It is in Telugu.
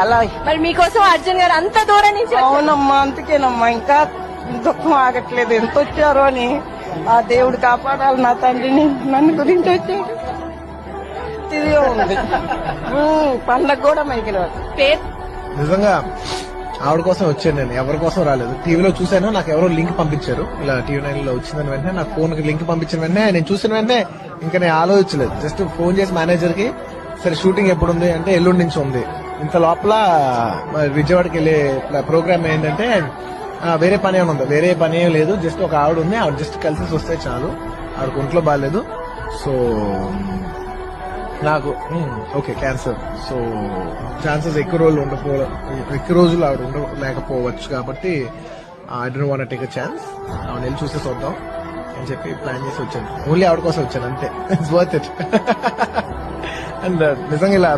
అలా మరి మీకోసం అర్జున్ గారు అంత దూరం నుంచి వచ్చారు. అవునమ్మా, అందుకేనమ్మా ఇంకా దుఃఖం ఆగట్లేదు. ఎంత వచ్చారో అని ఆ దేవుడు కాపాడాలి నా తండ్రిని. నన్ను గురించి వచ్చాడు. ఇదిగా ఉంది. పండగ కూడా మైకిల్ పేరు నిజంగా ఆవిడ కోసం వచ్చాను. నేను ఎవరి కోసం రాలేదు. టీవీలో చూశాను, నాకు ఎవరో లింక్ పంపించారు. ఇలా టీవీ 9 లో వచ్చిందని వెంటనే నాకు ఫోన్ కి లింక్ పంపించిన వెంటనే నేను చూసిన వెంటనే ఇంకా నేను ఆలోచించలేదు. జస్ట్ ఫోన్ చేసి మేనేజర్ కి, సరే షూటింగ్ ఎప్పుడు ఉంది అంటే ఎల్లుండి నుంచి ఉంది. ఇంత లోపల విజయవాడకి వెళ్లే ప్రోగ్రామ్ ఏంటంటే వేరే పని ఏమైనా ఉందా? వేరే పని ఏం లేదు. జస్ట్ ఒక ఆవిడ ఉంది, ఆవిడ జస్ట్ కలిసి వస్తే చాలు. ఆవిడకు ఒంట్లో బాగాలేదు. సో నాకు ఓకే క్యాన్సర్. సో ఛాన్సెస్ ఎక్కువ రోజులు ఆవిడ ఉండలేకపోవచ్చు. కాబట్టి I don't want take a chance. ఆవిడ వెళ్ళి చూసేసి వద్దాం అని చెప్పి ప్లాన్ చేసి వచ్చాను. ఓన్లీ ఆవిడ కోసం వచ్చాను అంతే. It's worth it. అండ్ నిజంగా ఇలా